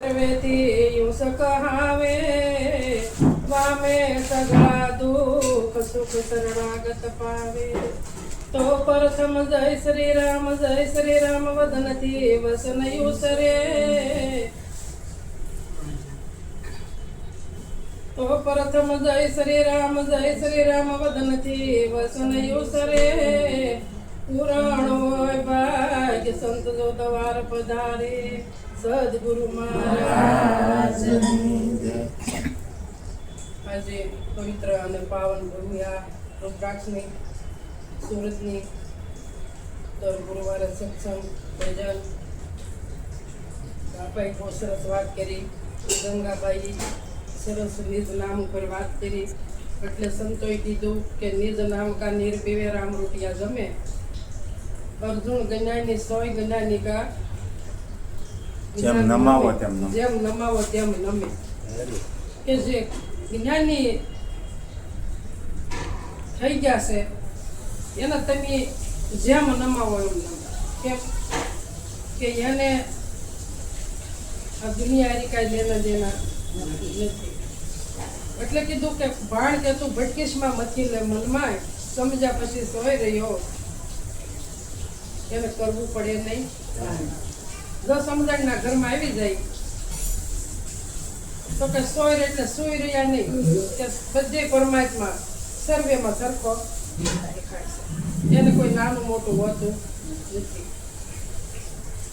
વેતી use કહાવે વામે સગળા દુઃખ સુખ શરણાગત પાવે તો પ્રથમ જય શ્રી રામ વદનથી વસન યુસ રે તો પ્રથમ જય શ્રી રામ વદનથી વસન યુસ રે પુરાણો ભાગ્ય સંત જો દ્વાર પધારે સદગુરુ મહારાજ આજે પવિત્ર અને પાવન ભૂમિ આ રુદ્રાક્ષની સુરતની દર ગુરુવારે સત્સંગ ભજન બાપાએ બહુ સરસ વાત કરી ગંગાબાઈ સરસ નિજ નામ ઉપર વાત કરી એટલે સંતોએ કીધું કે નિજ નામ કા નીર પીવે રામ રોટિયા જમે અર્જુન ગણાની સોય ગણાની કા જેમ નમાવો તેમ નમે કે જે જ્ઞાની થઈ ગયા છે એને તમે જેમ નમાવો એમ કેમ કે એને આ દુનિયાની કાંઈ લેના દેના નથી એટલે કીધું કે ભાણ કે તું ભટકીશમાં મથી લે મનમાં સમજ્યા પછી સોય રહ્યો એને કરવું પડે નહીં જો સમજણના ઘરમાં આવી જાય તો કે સોય એટલે સુઈ રહ્યા નહીં કે બધે પરમાત્મા સર્વેમાં સરખો દેખાય છે એને કોઈ નાનું મોટું હોતું નથી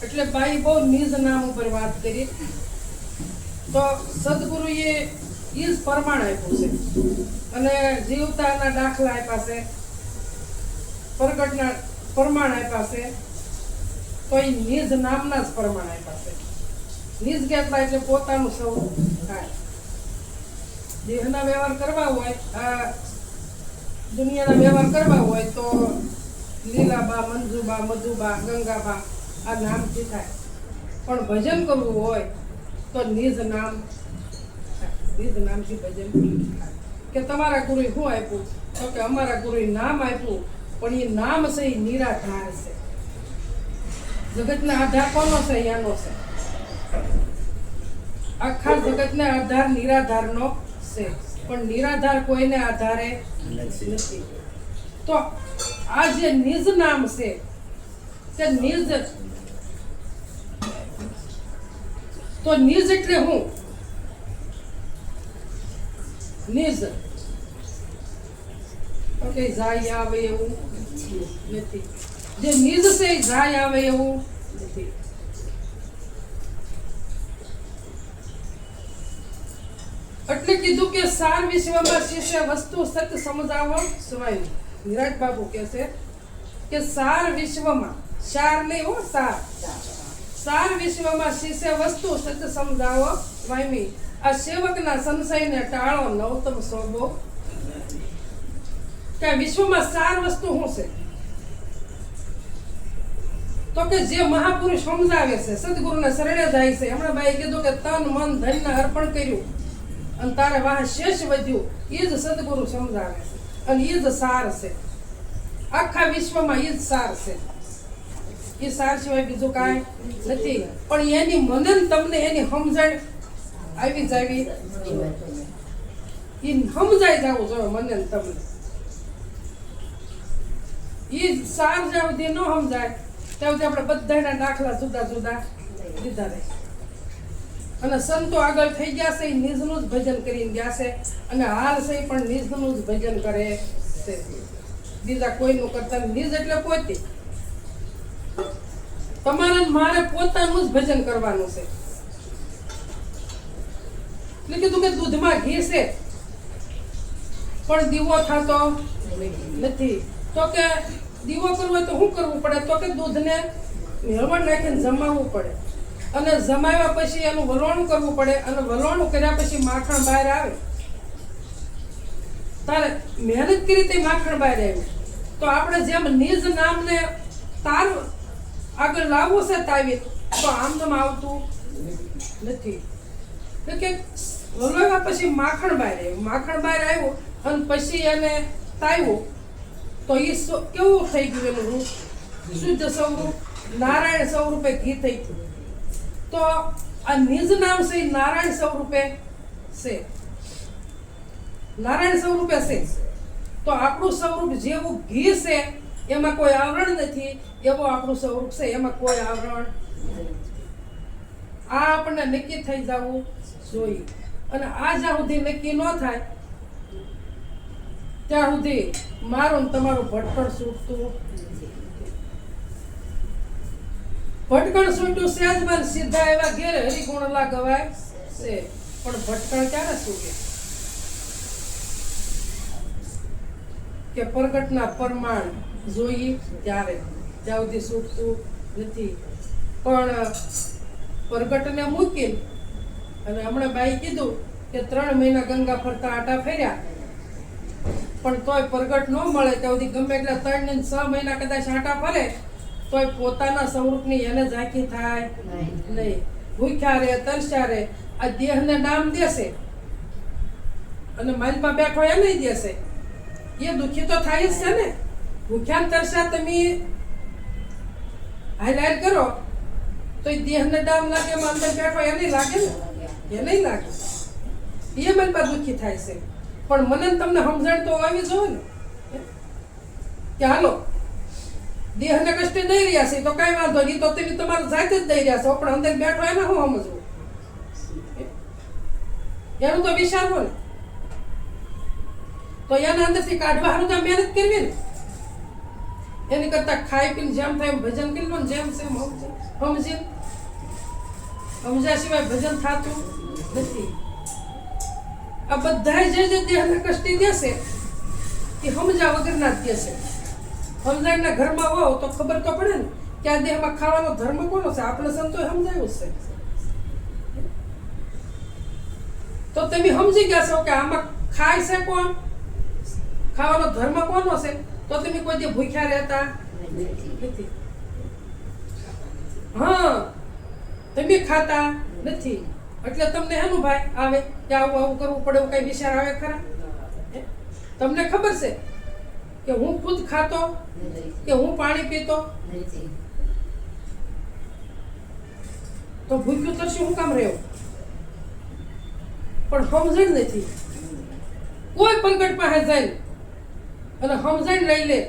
એટલે બાઈ બહુ નિજ નામ ઉપર વાત કરી તો સદગુરુએ એ જ પ્રમાણ આપ્યું છે અને જીવતાના દાખલા આપ્યા છે પ્રગટના પ્રમાણ આપ્યા છે તો એ નિજ નામના જ પ્રમાણ આપ્યા છે નિજ કહેતા એટલે પોતાનું સૌ થાય દેહના વ્યવહાર કરવા હોય આ દુનિયાના વ્યવહાર કરવા હોય તો લીલાબા મંજુબા મધુબા ગંગાબા આ નામથી થાય પણ ભજન કરવું હોય તો નિજ નામથી ભજન થાય કે તમારા ગુરુએ શું આપ્યું તો કે અમારા ગુરુએ નામ આપ્યું પણ એ નામ છે એ નિરાધાર છે જગતના આધાર કોનો છે એનો છે આખા જગતના આધાર નિરાધારનો છે પણ નિરાધાર કોઈને આધારે નથી તો આ જે નિજ નામ છે તે નિજ તો નિજ એટલે હું નિજ ઓકે જાય આવે એવું નથી જે નિજ છે જાય આવે એવું નથી એટલે કીધું કે સાર વિશ્વમાં શિષ્ય વસ્તુ સત્ય સમજાવો સ્વયં નિરાજ બાબુ કહે છે કે સાર વિશ્વમાં સાર નહીં હો સાર વિશ્વમાં શિષ્ય વસ્તુ સત્ય સમજાવો સ્વામી આ સેવકના સંશયને ટાળો નવતમ શોભો કે વિશ્વમાં સાર વસ્તુ શું છે તો કે જે મહાપુરુષ સમજાવે છે સદગુરુને શરણે જાય છે હમણાં ભાઈ કીધું કે તન મન ધનને અર્પણ કર્યું અને તારે વાહ શેષ વધ્યું એ જ સદગુરુ સમજાવે છે અને એ જ સાર છે આખા વિશ્વમાં એ જ સાર છે એ સાર સિવાય બીજું કાંઈ નથી પણ એની મને તમને એની સમજણ આવી જાવી એ સમજાઈ જવું જોઈએ મને તમને એ સાર જ્યાં સુધી ન સમજાય ત્યાં સુધી આપણે બધાના દાખલા જુદા જુદા લીધા રહે અને સંતો આગળ થઈ ગયા છે એ નિજનું જ ભજન કરીને ગયા છે અને હાલ છે પણ નિજનું જ ભજન કરે છે બીજા કોઈનું કરતા નિજ એટલે પોતે તમારે મારે પોતાનું જ ભજન કરવાનું છે એટલે કીધું કે દૂધમાં ઘી છે પણ દીવો થતો નથી તો કે દીવો કરવો હોય તો શું કરવું પડે તો કે દૂધને મેળવણ નાખીને જમાવવું પડે અને જમાવ્યા પછી એનું વલોણું કરવું પડે અને વલોણું કર્યા પછી માખણ બહાર આવે તારે મહેનત કરી તે માખણ બહાર આવ્યું તો આપણે જેમ નિજ નામને તાર આગળ લાવવું છે તાવી તો આમ આવતું નથી એટલે કે વલોવ્યા પછી માખણ બહાર આવ્યું અને પછી એને તાવ્યું તો એ કેવું થઈ ગયું એનું રૂપ શુદ્ધ સ્વરૂપ નારાયણ સ્વરૂપે ઘી થઈ ગયું તો આ નિજ નામ છે એ નારાયણ સ્વરૂપે છે. નારાયણ સ્વરૂપે છે. તો આપણું સ્વરૂપ જેવું ઘી છે એમાં કોઈ આવરણ નથી, એવું આપણું સ્વરૂપ છે એમાં કોઈ આવરણ નથી. આ આપણને નક્કી થઈ જવું જોઈએ. અને આ જ્યાં સુધી નક્કી ન થાય ત્યાં સુધી મારું ને તમારું ભટકણ છૂટતું નથી. ભટકણ છૂટ્યું સહેજમાં સીધા એવા ઘેરે હરિગુણ લાગવાય છે, પણ ભટકણ ક્યારે છૂટે? કે પ્રગટના પ્રમાણ જોઈએ ત્યારે, જ્યાં સુધી છૂટતું નથી. પણ પ્રગટને મૂકીને અને હમણાં બાઈ કીધું કે 3 મહિના ગંગા ફરતા આટા ફેર્યા પણ તોય પ્રગટ ન મળે ત્યાં સુધી ગમે એટલા 3 ને 6 મહિના કદાચ આટા ફરે તોય પોતાના સ્વરૂપની એને ઝાંખી થાય નહીં. ભૂખ્યા રે તરસ્યા રે આ દેહને નામ દેશે અને માલમાં બેઠો એ નહીં દેશે, એ દુઃખી તો થાય જ છે ને. ભૂખ્યા તરસ્યા તમે હાઈલાઈટ કરો તો એ દેહને ડામ લાગે, એમાં અંદર બેઠો એ નહીં લાગે ને, એ નહીં લાગે, એ મનમાં દુઃખી થાય છે. પણ મને તમને સમજણ તો આવી જોઈએ ને કે હાલો દેહને કષ્ટ દઈ રહ્યા છે તો કઈ વાંધો નહીં, તો તમે તમારું જાતે જ દઈ રહ્યા છો, પણ અંદર બેઠો એને શું સમજવું? એનું તો વિચારવો ને. તો એના અંદરથી કાઢવા હારું તો મહેનત કરવી ને. એની કરતા ખાઈ પીને જેમ થાય એમ ભજન કરી લો ને, જેમ છે સમજ્યા સિવાય ભજન થતું નથી. આ બધા જે દેહને કષ્ટી દેશે એ સમજ્યા વગરના જ દેશે. સમજાયના ઘરમાં હોવ તો ખબર તો પડે ને કે આ દેહમાં ખાવાનો ધર્મ કોનો છે. આપણે સંતોએ સમજાયું છે તો તમે સમજી ગયા છો કે આમાં ખાય છે કોણ, ખાવાનો ધર્મ કોનો છે, તો તમે કોઈ દી ભૂખ્યા રહેતા નથી. હા, તમે ખાતા નથી એટલે તમને એનું ભાઈ આવે કે આવું આવું કરવું પડે, એવું કઈ વિચાર આવે ખરા? તમને ખબર છે કે હું ખુદ ખાતો કે હું પાણી પીતો તો ભૂખ્યું તો શું કામ રહ્યો? પણ સમજણ નથી. કોઈ પ્રગટ પાસે જાય અને સમજણ લઈ લે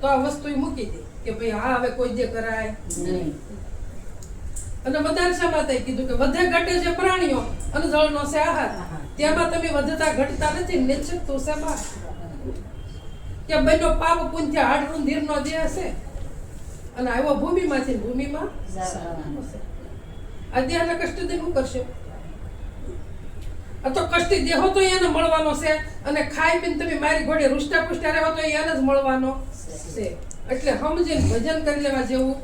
તો આ વસ્તુ મૂકી દે કે ભાઈ હા હવે કોઈ જે કરાય નહીં. અને મદારસામાં તે કીધું કે વધે ઘટે છે પ્રાણીઓ અને જળનો છે આહાર, તેમાં તમે વધતા ઘટતા નથી, નિશ્ચિત તો છે બહાર. કે બનો પાપ પુંથ્ય હાડ રુંધીરનો દેહ છે અને આવ્યો ભૂમિમાંથી, ભૂમિમાં આ દેહને કષ્ટ દઈને શું કરશે? આ તો કષ્ટી દેહો તો એને મળવાનો છે અને ખાઈ પીને તમે મારી ઘોડે રૂષ્ટા પુષ્ટા રહેવો તો એને જ મળવાનો છે. એટલે સમજીને ભજન કરી લેવા જેવું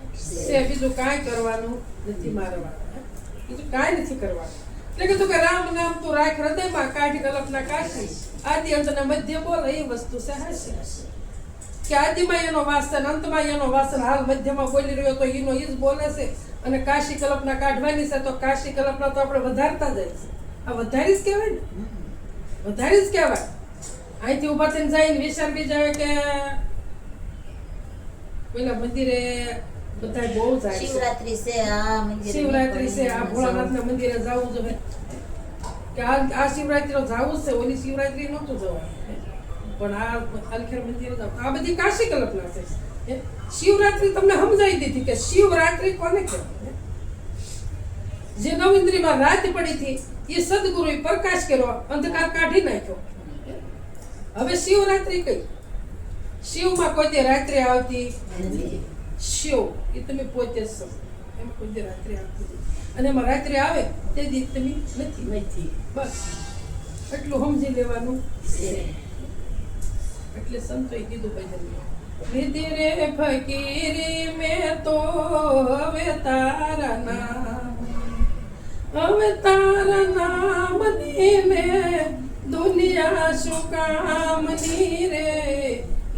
છે, બીજું કાંઈ કરવાનું નથી. મારે બીજું કાંઈ નથી કરવાનું. એટલે કીધું કે રામ નામ તું રાખ હૃદયમાં, કાઢી કલ્પના કાશી, આદિ અંત ને મધ્ય બોલ એ વસ્તુ છે હાસી. કે આદિમાં એનો વાસ છે ને અંતમાં એનો વાસ, હાલ મધ્યમાં બોલી રહ્યો તો એનો એ જ બોલે છે. અને કાશી કલ્પના કાઢવાની છે તો કાશી કલ્પના તો આપણે વધારતા જાય છે. આ વધારી જ કહેવાય ને, વધારી જ કહેવાય. અહીંથી ઉભા થઈને જઈને વિચાર બી જાય કે પેલા મંદિરે બધા બહુ જાય, શિવરાત્રી છે, આ મંદિરે શિવરાત્રી છે, આ ભોળાનાથના મંદિરે જવું જોઈએ કે આ શિવરાત્રી જવું જ છે, ઓલી શિવરાત્રી નહોતું જવાનું પણ આ અલખેર મંદિરે જવું. આ બધી કાશી કલ્પના છે. શિવરાત્રી તમને સમજાવી દીધી કે શિવરાત્રી કોને કહેવાય. જે નવેન્દ્રીમાં રાત પડી હતી એ સદગુરુએ પ્રકાશ કર્યો, અંધકાર કાઢી નાખ્યો. હવે શિવરાત્રી કઈ? શિવમાં કોઈ તે રાત્રે આવતી નથી. શિવ એ તમે પોતે જ છો, એમ કોઈ તે રાત્રે આવતી નથી. અને એમાં રાત્રે આવે તે દી તમે નથી. બસ એટલું સમજી લેવાનું છે. એટલે સંતોએ કીધું ભજન લીધી રે ફકીરી મેં તો હવે તારા નામ, હવે તારા નામની મેં દુનિયા શું કામની રે.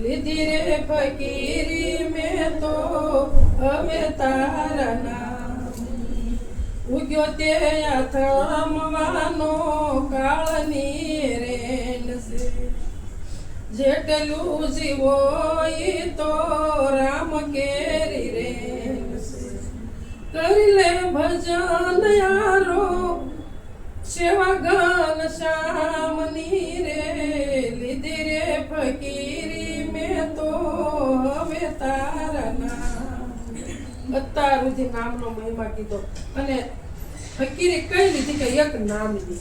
લીધી રે ફકીરી મેં તો હવે તારા નામ, ઉગ્યો તે અથમવાનો કાળની રેન છે. જેટલું જીવો ઈ તો રામ કેરી રેન છે. કરી લે ભજન યારો સેવા ગન શ્યામની રે લીધી રે ફકીરી મેં તો હવે તારા નામ અત્યાર સુધી નામનો મહિમા કીધો અને ફકીરે કઈ લીધી કે એક નામ લીધી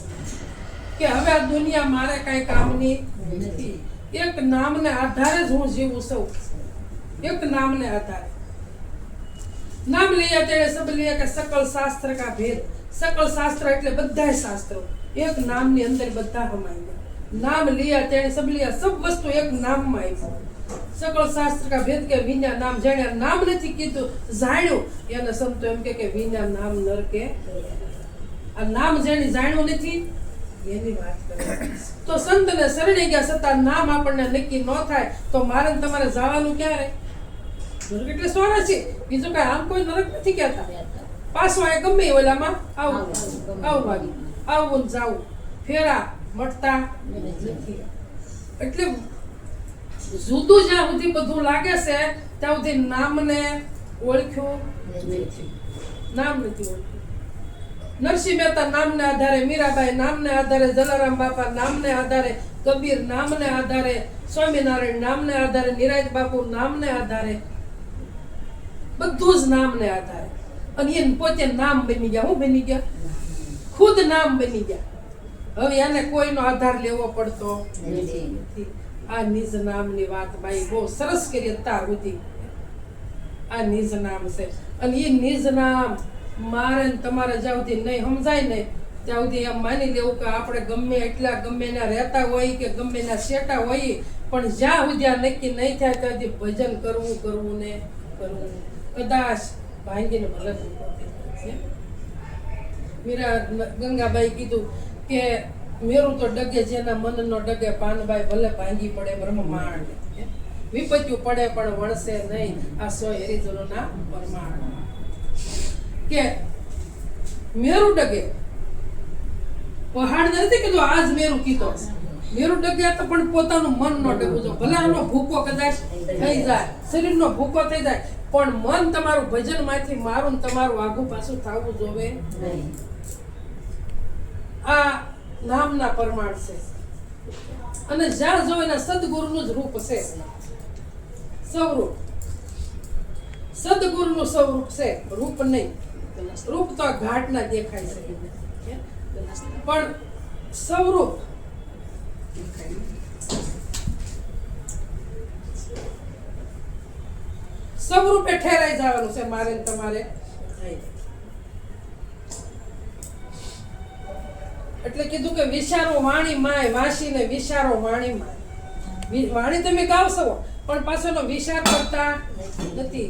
કે હવે આ દુનિયા મારે કઈ કામની નથી એક નામને આધારે જ હું જીવું છું એક નામને આધારે नाम लिया तेरे सब लिया के सकल शास्त्र का भेद सकल शास्त्र એટલે બધાય શાસ્ત્રો એક નામની અંદર બધા સમાઈ ગયા નામ लिया तेरे सब लिया सब વસ્તુ એક નામમાં આવી सकल शास्त्र का भेद के વિના નામ જાણ્યા નામ નથી કીધું જાણ્યું એને સંતો એમ કે વિના નામ નરકે આ નામ જાણી જાણ્યું નથી એની વાત કરે તો સંતને શરણે ગયા છતાં નામ આપણને નક્કી ન થાય તો મારે તમારે જવાનું ક્યારે નરક એટલે સોના છે બીજું કઈ આમ કોઈ નરક નથી કહેતા પાછો આ ગમે ઓલામાં આવું જાવું ફેરા મળતા નથી એટલે જુદું જ્યાં સુધી બધું લાગે છે ત્યાં સુધી નામને ઓળખ્યું નામ નથી ઓળખ્યું નરસિંહ મહેતા નામને આધારે મીરાબાઈ નામને આધારે જલારામ બાપા નામને આધારે કબીર નામને આધારે સ્વામિનારાયણ નામને આધારે નિરાજ બાપુ નામને આધારે બધું જ નામને આધારે અને એને પોતે નામ બની ગયા હું બની ગયા ખુદ નામ બની ગયા હવે એને કોઈનો આધાર લેવો પડતો નથી આ નિજ નામની વાત ભાઈ બહુ સરસ કરી અત્યાર સુધી આ નિજ નામ છે અને એ નિજ નામ મારે તમારે જ્યાં સુધી નહીં સમજાય ને ત્યાં સુધી એમ માની લેવું કે આપણે ગમે એટલા ગમે ના રહેતા હોય કે ગમે ના શેટા હોય પણ જ્યાં સુધી આ નક્કી નહીં થાય ત્યાં સુધી ભજન કરવું ને કરવું કદાચ ભાંગીને ભલે મીરા ગંગાબાઈ કીધું કે મેરું તો ડગે જેના મનનો ડગે પાનબાઈ ભલે ભાંગી પડે બ્રહ્મ માંડ વિપત્યું પડે પણ વણશે નહીં આ સો હરિજનોના પરમાણ કે મેરું ડગે પહાડ નથી કીધું આજ મેરું કીધો મેરું ડગે તો પણ પોતાનું મન નો ડગવું જો ભલે આનો ભૂકો કદાચ થઈ જાય શરીરનો ભૂકો થઈ જાય પણ મન તમારું ભજન માંથી મારું તમારું આગું પાછું થવું જોવે આ નામના પરમાણ છે અને જ્યાં જો એના સદગુરુનું જ રૂપ છે સ્વરૂપ સદગુરુનું સ્વરૂપ છે રૂપ નહીં રૂપ તો ઘાટના દેખાય છે પણ સ્વરૂપ સ્વરૂપે ઠેરાઈ જવાનું છે મારે તમારે એટલે કીધું કે વિચારો વાણી માય વાસીને વિચારો વાણી માય વાણી તમે ગાવશો પણ પાછળનો વિચાર કરતા નથી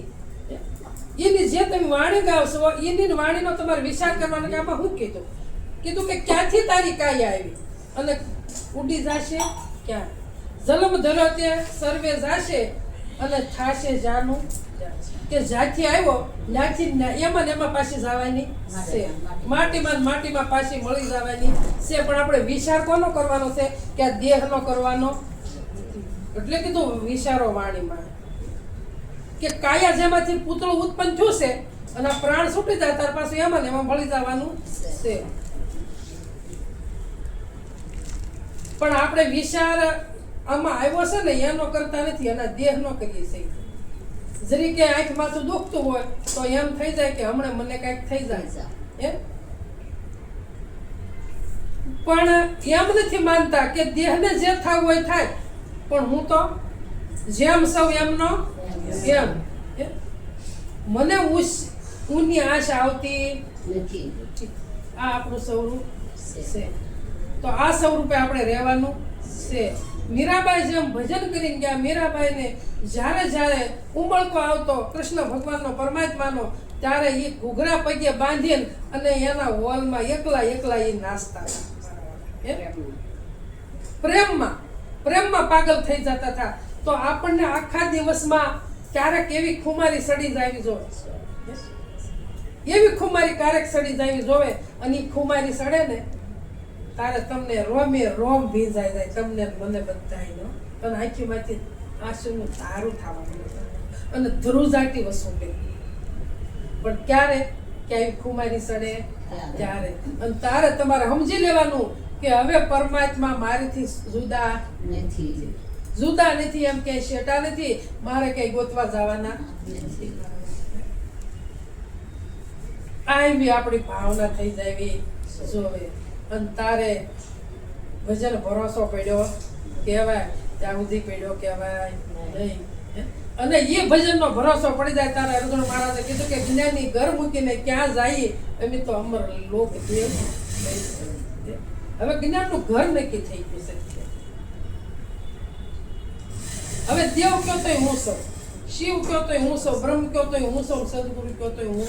એની જે તમે વાણી ગાવશો એની વાણીનો તમારે વિચાર કરવાનો કે આમાં શું કીધું કે ક્યાંથી તારી કાયા આવી અને ઉડી જાશે ક્યાં જલમ ધરતે સર્વે જાશે અને થાશે જાનું કે જ્યાંથી આવ્યો ત્યાંથી એમાં પાછી જવાની છે માટીમાં પાછી મળી જવાની છે પણ આપણે વિચાર કોનો કરવાનો છે કે આ દેહનો કરવાનો એટલે કીધું વિચારો વાણીમાં કે કાયા જેમાંથી પૂતળું ઉત્પન્ન થયું છે અને આ પ્રાણ છૂટી જાય ત્યાર પાછું એમાં મળી જવાનું છે પણ આપણે વિચાર આમાં આવ્યો છે ને એનો કરતા નથી એના દેહનો કરીએ છીએ જરી કે આંખ માથું દુખતું હોય તો એમ થઈ જાય કે હમણાં મને કઈક થઈ જાય એમ પણ એમ નથી માનતા કે દેહને જે થવું હોય થાય પણ હું તો જેમ સૌ એમનો એમ મને ઊની આશા આવતી નથી આ આપણું સ્વરૂપ છે તો આ સ્વરૂપે આપણે રહેવાનું છે મીરાબાઈ જેમ ભજન કરીને ગયા મીરાબાઈને જ્યારે ઉમળકો આવતો કૃષ્ણ ભગવાનનો પરમાત્માનો ત્યારે એ ઘૂઘરા પગે બાંધીને અને એના હોલમાં એકલા એ નાચતા પ્રેમમાં પાગલ થઈ જતા હતા તો આપણને આખા દિવસમાં ક્યારેક એવી ખુમારી સડી જાવી જોવે એવી ખુમારી ક્યારેક સડી જાવી જોવે અને એ ખુમારી સડે ને તારે તમને રોમ ભીંજાઈ જાય તમને મને બધાયનો અને આંખીમાંથી આંસુનું ધારું થવાનું અને ધ્રુજાટી વસુલે પણ ક્યારે કે આવી ખુમારી સડે ત્યારે. અને તારે તમારે સમજી લેવાનું કે હવે પરમાત્મા મારીથી જુદા નથી, એમ કે શેટા નથી, મારે કઈ ગોતવા જવાના નથી. આવી આપણી ભાવના થઈ જાય જોવે. અને તારે ભજન ભરોસો પડ્યો કહેવાય ત્યાં સુધી પડ્યો કહેવાય નહીં. અને એ ભજનનો ભરોસો પડી જાય તારે અર્જુન મહારાજે કીધું કે જ્ઞાની ઘર મૂકીને ક્યાં જઈએ અમે તો અમર લોક દેવ. હવે જ્ઞાનનું ઘર નક્કી થઈ ગયું છે. હવે દેવ કયો તોય હું સૌ, શિવ કયો તોય હું સૌ, બ્રહ્મ કયો તોય હું સૌ, સદગુરુ કયો તોય હું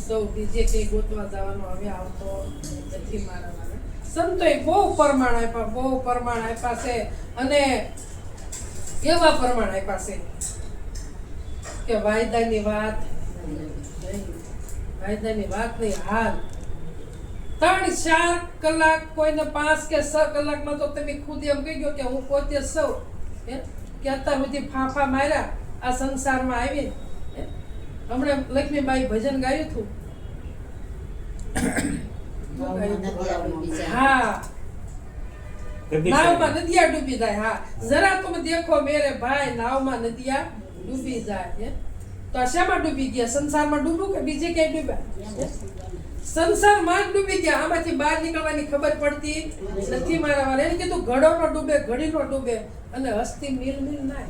સૌ. બીજે કઈ ગોતવા જવાનો હવે આવતો નથી મારા માટે. સંતોએ બહુ પ્રમાણ આપ્યા છે. અને એવા પ્રમાણ આપ્યા છે કે વાયદાની વાત નહીં, હાલ 3-4 કલાક કોઈને 5 કે 6 કલાકમાં તો તમે ખુદ એમ કહી ગયો કે હું પોતે સૌ કે અત્યાર સુધી ફાંફા માર્યા આ સંસારમાં આવી. હમણાં લક્ષ્મીબાઈ ભજન ગાયું હતું. હા, નાવમાં નદિયા ડૂબી જાય. હા, જરા તુમ દેખો મેરે ભાઈ, નાવમાં નદિયા ડૂબી જાય. તો આ શેમાં ડૂબી ગયા? સંસારમાં ડૂબ્યું કે બીજે ક્યાંય ડૂબ્યા? સંસારમાં જ ડૂબી ગયા. આમાંથી બહાર નીકળવાની ખબર પડતી નથી મારા વાળા. એને કીધું ઘડો નો ડૂબે, ઘડી નો ડૂબે, અને હસ્તી મિલ ના.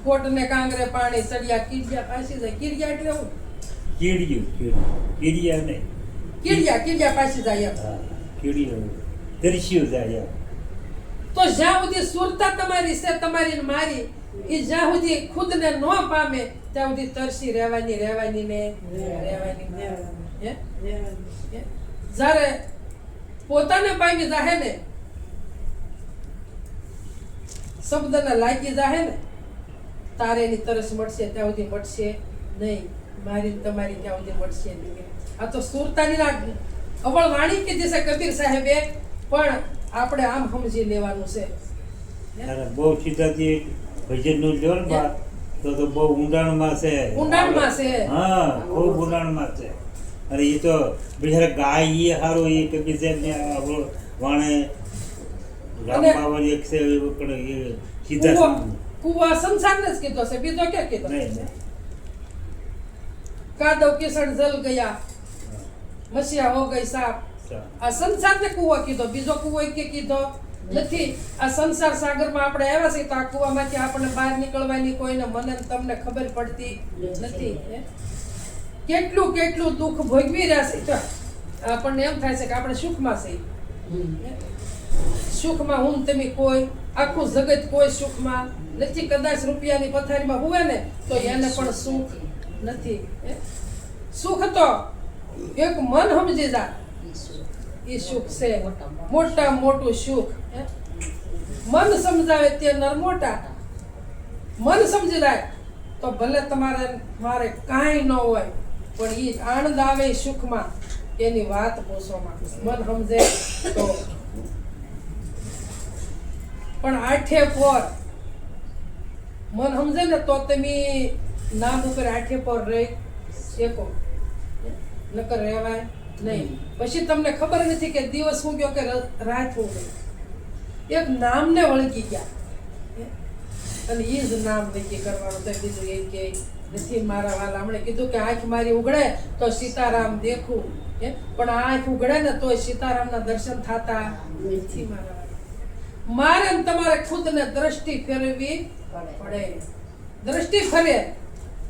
કોટ ને કાંગરે પાણી સળિયા, કીડિયા પાછી જાય. કીડિયા એટલે હું કીડિયા પાછી જાય. તો જ્યાં સુધી સુરતા તમારી છે, તમારી ને મારી, એ જ્યાં સુધી ખુદ ને ન પામે ત્યાં સુધી તરસી રહેવાની ને. જ્યારે પોતાને પામી જાહે ને, શબ્દને લાગી જાહે ને, તારે એની તરસ મળશે, ત્યાં સુધી મળશે નહીં. મારી તમારી ત્યાં સુધી મળશે નહીં. આ તો સુરતાની અવળ વાણી કીધી છે કબીર સાહેબે, પણ આપણે આમ સમજી લેવાનું છે. બહુ સીધાથી ભજનનું લ્યો ને વાત તો બહુ ઊંડાણમાં છે. હા, ખૂબ ઊંડાણમાં છે. અને એ તો બિચારા ગાય એ સારું, એ કબીર સાહેબને વાણે રામબાવા એક છે પણ એ સીધા કુવા સંસારને જ કીધો છે, બીજો ક્યાં કીધો? કાદવ કિસણ જલ ગયા, મસીહા હો ગઈ સાપ. આ સંસારને કુવો કીધો, બીજો કુવો કે કીધો નથી. આ સંસાર સાગરમાં આપણે આવ્યા છીએ તો આ કુવામાંથી આપણને બહાર નીકળવાની કોઈને મને તમને ખબર પડતી નથી. કેટલું દુઃખ ભોગવી રહ્યા છે. આપણને એમ થાય છે કે આપણે સુખમાં છીએ. સુખમાં હું તમે કોઈ, આખું જગત કોઈ સુખમાં નથી. કદાચ રૂપિયાની પથારીમાં હુએ ને તો એને પણ સુખ નથી. સુખ તો એક મન સમજી જાય એ સુખ છે, મોટા મોટું સુખ. મન સમજાવે તે નર મોટા. મન સમજી જાય તો ભલે તમારે મારે કાંઈ ન હોય, પણ એ આનંદ આવે સુખમાં, એની વાત પૂછવામાં. મન સમજે તો. પણ આઠે પોર મન સમજે ને તો તમે નામ ઉપર આઠે પોર રહી શકો, નકર રહેવાય નહીં. પછી તમને ખબર નથી કે દિવસ શું ગયો કે રાત શું ગઈ. એક નામને વળગી ગયા, અને એ જ નામ નક્કી કરવાનું. તો બીજું એ કે નથી મારા વાલા. હમણે કીધું કે આંખ મારી ઉઘડે તો સીતારામ દેખું, પણ આંખ ઉઘડે ને તો સીતારામના દર્શન થતા નથી મારા વાલા. મારે તમારે ખુદને દ્રષ્ટિ ફેરવવી પડે. દ્રષ્ટિ ફરે.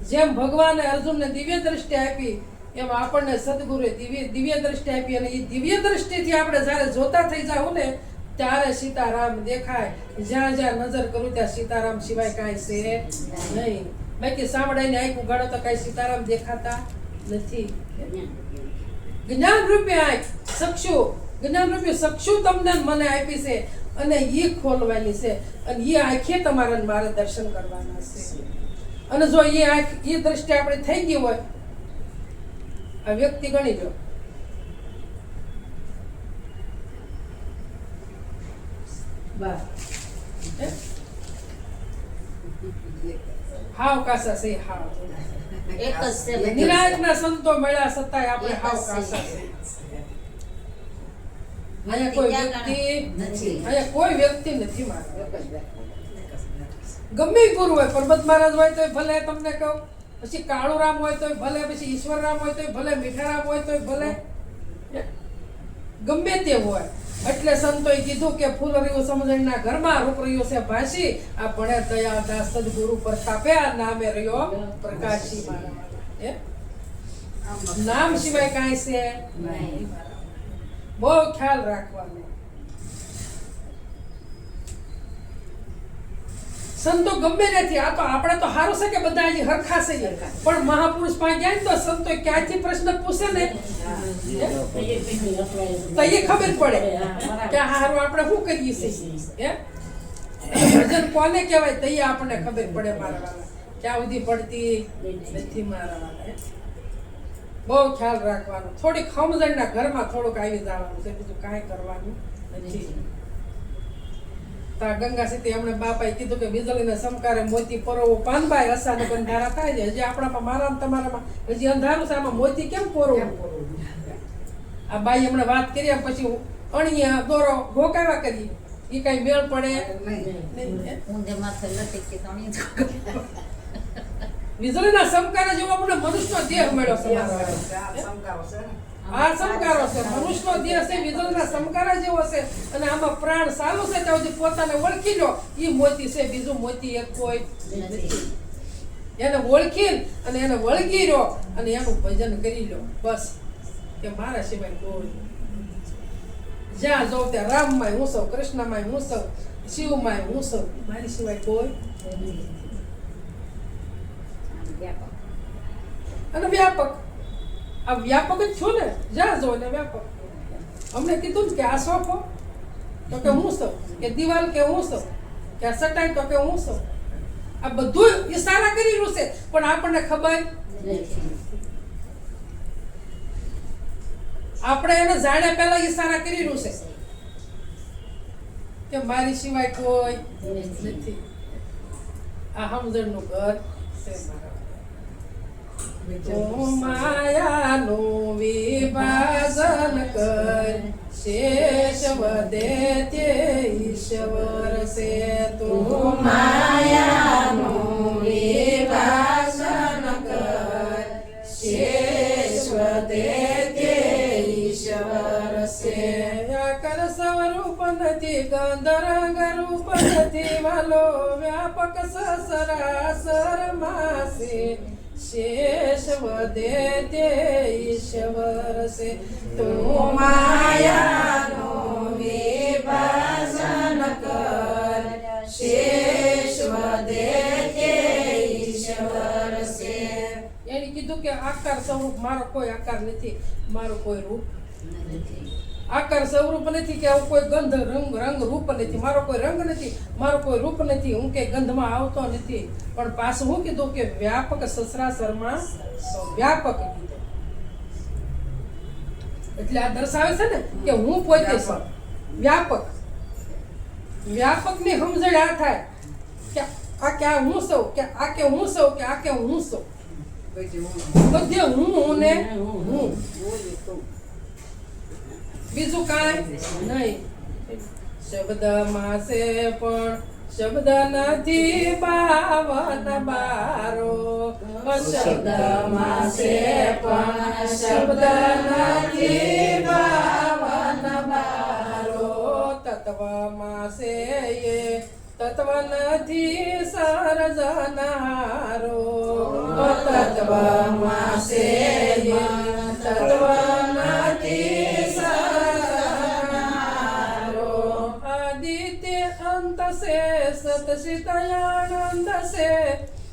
જેમ ભગવાને અર્જુનને દિવ્ય દ્રષ્ટિ આપી, એમ આપણને સદગુરુએ દિવ્ય દ્રષ્ટિ આપી. અને એ દિવ્ય દ્રષ્ટિથી આપણે જ્યારે જોતા થઈ જાવ ને ત્યારે સીતારામ દેખાય. જ્યાં જ્યાં નજર કરું ત્યાં સીતારામ સિવાય કાંઈ છે નહીં. બાકી સાંભળાઈને આંખ ઉગાડો તો કાંઈ સીતારામ દેખાતા નથી. જ્ઞાન રૂપે આંખ, જ્ઞાન રૂપે ચક્ષુ તમને મને આપી છે, અને એ ખોલવાની છે. અને એ આંખે તમારે મારે દર્શન કરવાના છે. અને જો એ આંખ એ દ્રષ્ટિ આપણે થઈ ગઈ હોય, આ વ્યક્તિ ગણી લો, હાવ કાસા છે હાવ. એક જ છે બધું. નિરાજના સંતો મળ્યા છતાંય આપણે હાવ એક જ કાસા છે. છે. અહીંયા કોઈ વ્યક્તિ અહીંયા કોઈ વ્યક્તિ નથી મારા. ગમે ઈ ગુરુ હોય, પરબત મહારાજ હોય તોય ભલે, તમને કહું, પછી કાળુરામ હોય તોય ભલે, પછી ઈશ્વરરામ હોય તોય ભલે, મીઠારામ હોય તોય ભલે, ગમે તે હોય. એટલે સંતોએ કીધું કે ફૂલ રહ્યું સમજણના ઘરમાં, રૂપ રહ્યું છે ભાસી, આ ભણે દયાદાસ સદગુરુ પ્રતાપે, આ નામે રહ્યો પ્રકાશી મારા વાલા. હે? નામ સિવાય કાંઈ છે નહીં. બહુ ખ્યાલ રાખવાનો. સંતો ગમે નથી, આ તો આપણે તો સારું છે કે બધા હજી હરખા છે, પણ મહાપુરુષ પાસે ગયા ને તો સંતો ક્યાંથી પ્રશ્ન પૂછે ને તો એ ખબર પડે કે હારું આપણે શું કરીએ છીએ. ભજન કોને કહેવાય તો એ આપણને ખબર પડે મારા વાલા. ક્યાં સુધી પડતી નથી મારા વાલા. બહુ ખ્યાલ રાખવાનો. થોડીક સમજણના ઘરમાં થોડુંક આવી જવાનું છે, બીજું કાંઈ કરવાનું નથી. ગંગા સીતી હમણાં બાપાએ કીધું કે વીજળીના સમકારે મોતી પરોવો પાનબાઈ અસાનક અંધારા થાય છે. હજી આપણામાં મારા તમારામાં હજી અંધારું છે, આમાં મોતી કેમ પરોવું? આ બાઈ હમણાં વાત કરી પછી અણિયા દોરો ભોકાવા કરી, એ કઈ મેળ પડે નહીં. ઊંધે માથે લટકી તણી વીજળીના સમકારે જેવો આપણે મનુષ્યનો દેહ મળ્યો છે. આ સમકારો છે, મનુષ્યનો દેહ છે, વીજળીના સમકારા જેવો છે, અને આમાં પ્રાણ ચાલુ છે ત્યાં સુધી પોતાને ઓળખી લો, એ મોતી છે. બીજું મોતી એક કોઈ નથી. એને ઓળખી અને એને વળગી રહ્યો અને એનું ભજન કરી લો, બસ. કે મારા સિવાય કોઈ જ્યાં જાઉં ત્યાં રામમાંય હું સૌ, કૃષ્ણમાંય હું સૌ, શિવમાંય હું સૌ, મારી સિવાય કોઈ. અને વ્યાપક, આ વ્યાપક જ છું ને, જ્યાં જો ને વ્યાપક. અમને કીધું ને કે આ સોફો તો કે હું સૌ, કે દિવાલ કે હું સૌ, કે આ ચટાઈ તો કે હું સૌ. આ બધું ઈશારા કરેલું છે, પણ આપણને ખબર આપણે એને જાણ્યા પહેલા ઈશારા કરેલું છે કે મારી સિવાય કોઈ નથી. આ સમજણનું ઘર છે મારા. માયાનું વિભાજન કર, શેષ વધે તે ઈશ્વર છે. તું માયાનું વિભાજન કર, શેષ વધે તે ઈશ્વર છે. આકર સ્વરૂપ નથી, ગંધ રંગ રૂપ નથી, વાલો વ્યાપક સસરાસર માસે, શેષ વધે તે ઈશ્વર છે. તું માયાનું વિભાજન કર, શેષ વધે તે ઈશ્વર છે. એને કીધું કે આકાર સ્વરૂપ મારો કોઈ આકાર નથી, મારો કોઈ રૂપ નથી. આકાર સ્વરૂપ નથી કે આવું કોઈ ગંધ રંગ રૂપ નથી, મારો કોઈ રંગ નથી, મારો કોઈ રૂપ નથી, હું કે ગંધમાં આવતો નથી. પણ પાછું હું કીધું કે વ્યાપક સસરાસરમાં વ્યાપક કીધું. એટલે આ દર્શાવે છે ને કે હું પોતે છું વ્યાપક. વ્યાપક ની સમજણ આ થાય કે આ કે હું સૌ, કે આ કે હું સૌ, કે આ કે હું સૌ, બધે હું ને હું, બીજું કાંઈ નહીં. શબ્દમાં છે પણ શબ્દ નથી, બાવન બારો. શબ્દમાં છે પણ શબ્દ નથી, બાવન બારો. તત્વમાં છે એ તત્વ નથી, સર્જનહારો. તત્વમાં છે એ તત્વ નથી, સર્જનહારો. આદિત્ય અંત से सतचितयानंद से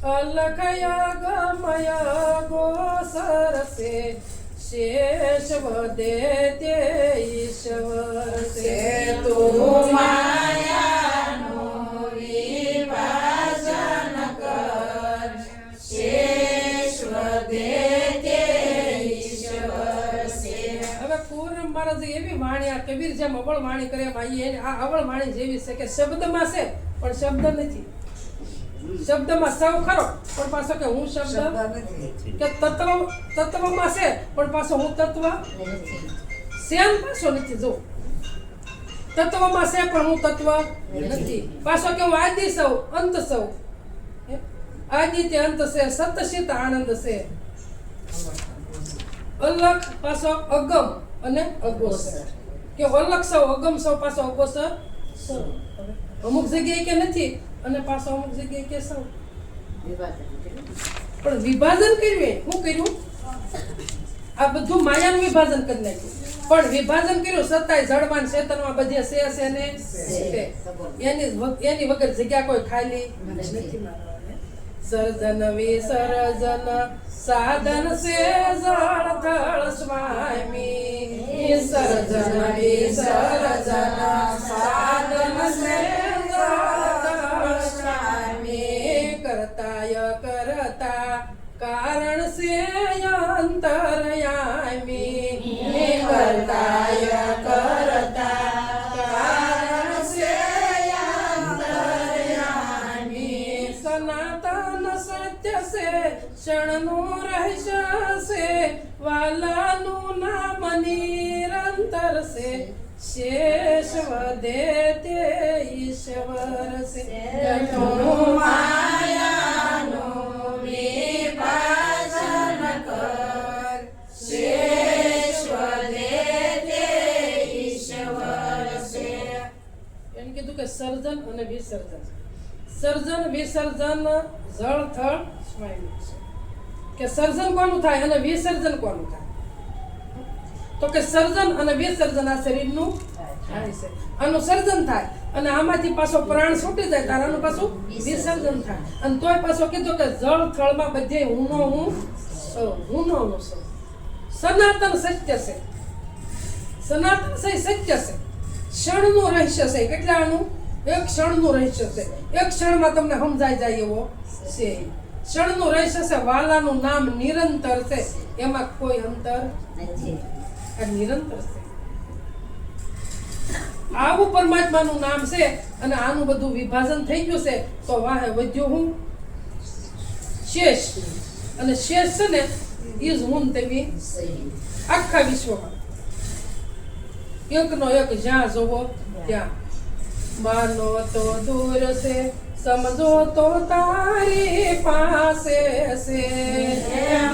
अलखया गमय गोसर से शेष वदे ते ईश्वर से. तू मायानो विभाजन कर, शेष वदे ते ईश्वर से. હવે પૂર્ણ મહારાજ એવી વાણી, આ કબીર જેમ અવળ વાણી કરે એમ આ અવળ વાણી જેવી છે કે શબ્દમાં છે પણ શબ્દ નથી. શબ્દમાં સૌ ખરો પણ પાછો કે હું શબ્દ કે તત્વમાં છે પણ પાછો હું તત્વ સેમ પાછો નથી. જો તત્વમાં છે પણ હું તત્વ નથી. પાછો કે હું આદિ સૌ અંત સૌ. આદિ તે અંત છે, સતશિત આનંદ છે. અલગ પાછો અગમ અને અગોચર કે અલગ સૌ અગમ સૌ પાછો અગોચર સૌ. અમુક જગ્યાએ કે નથી અને પાછો અમુક જગ્યાએ કે સૌ. પણ વિભાજન કર્યું શું કર્યું? આ બધું માયાનું વિભાજન કરી નાખ્યું. પણ વિભાજન કર્યું છતાંય જળમાન ચેતનમાં બધે છે ને છે. એની વગર જગ્યા કોઈ ખાલી નથી. સર્જન વિસર્જન સાધન સે જળ થળ સ્વામી. સર્જન વિસર્જન સાધન સે જળ થળ સ્વામી. કરતાય કરતા કારણ સે અંતરયામી. કરતાય કરતા કારણ સે અંતરયામી. સનાતન સત્ય સે ક્ષણનું રહસ્ય સે. વાલાનું નામ નિરંતર સે. શેષ વધે તે ઈશ્વર સે. માયાનું વિભાજન કર. શેષ વધે તે ઈશ્વર સે. એમ કીધું કે સર્જન અને વિસર્જન. સર્જન વિસર્જન જળ થળ સ્વામી છે. કે સર્જન કોનું થાય અને વિસર્જન કોનું થાય? તો કે સર્જન અને વિસર્જન આ શરીરનું થાય છે. આનું સર્જન થાય અને આમાંથી પાછો પ્રાણ છૂટી જાય ત્યારે આનું પાછું વિસર્જન થાય. અને તોય પાછો કીધું કે જળ થળમાં બધે હું સૌ. સનાતન સત્ય છે. સનાતન સત્ય છે. ક્ષણનું રહસ્ય છે. કેટલાનું? એક ક્ષણનું રહસ્ય છે. એક ક્ષણમાં તમને સમજાઈ જાય એવો છે. ક્ષણનું રહસ્ય છે. વાલાનું નામ નિરંતર છે. એમાં કોઈ અંતર નથી. આ નિરંતર છે. આવું પરમાત્માનું નામ છે અને આનું બધું વિભાજન થઈ ગયું છે. તો વાહે વધ્યું હું શેષ. અને શેષ છે ને ઈજ હું તેવી આખા વિશ્વમાં એકનો એક જ્યાં જોવો ત્યાં. માનો તો દૂર છે, સમજો તો તારી પાસે છે.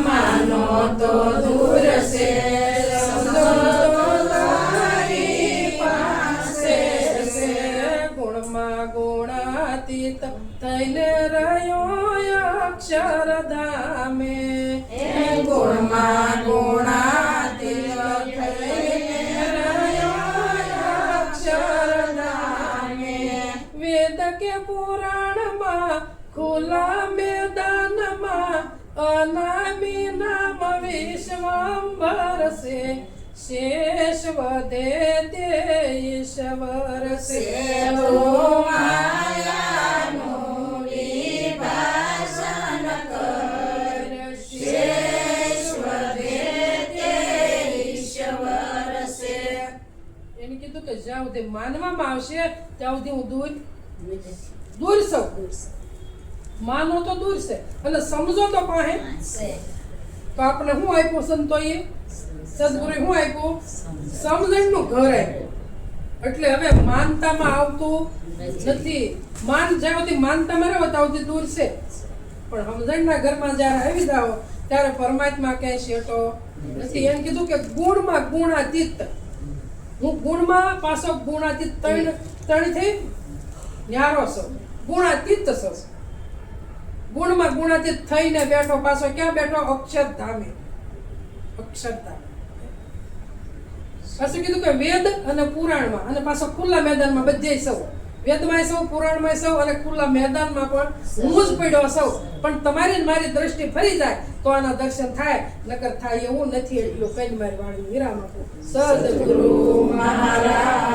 માનો તો દૂર છે, સમજો તો તારી પાસે છે. ગુણમાં ગુણાતીત થઈને રહ્યો અક્ષરધામે. ગુણમાં ગુણાતીત થઈને રહ્યો અક્ષરધામે. વેદ કે પુરાણમાં ખુલ્લા મેદાનમાં અનામી નામ વિશ્વંભર છે. શેષ વધે તે ઈશ્વર છે. માયાનું વિભાજન કર. શેષ વધે તે ઈશ્વર છે. એને કીધું કે જ્યાં સુધી માનવામાં આવશે ત્યાં સુધી હું દૂર સૌ. માનો તો દૂર છે અને સમજો તો પાસે. તો આપણે શું આપ્યું સંતોએ? સદગુરુએ શું આપ્યું? સમજણનું ઘર આપ્યું. એટલે હવે માનતામાં આવતું નથી. માન જ્યાં સુધી માનતામાં રહો ત્યાં સુધી દૂર છે. પણ સમજણના ઘરમાં જ્યારે આવી જાઓ ત્યારે પરમાત્મા ક્યાંય શેટો નથી. એમ કીધું કે ગુણમાં ગુણાતીત. હું ગુણમાં પાછો ગુણાતીત ત્રણ થઈ ન્યારો છો. ગુણાતીત છો. ગુણમાં ગુણાતીત થઈને બેઠો. પાછો ક્યાં બેઠો? અક્ષરધામે. અક્ષરધામ. પાછું કીધું કે વેદ અને પુરાણમાં અને પાછો ખુલ્લા મેદાનમાં બધે સૌ. વેદમાં સૌ, પુરાણમાં સૌ અને ખુલ્લા મેદાનમાં પણ હું જ પડ્યો સૌ. પણ તમારી મારી દ્રષ્ટિ ફરી જાય તો આના દર્શન થાય, નકર થાય એવું નથી. એટલું કઈ મારી વાણી વિરામ આપું. સદગુરુ મહારાજની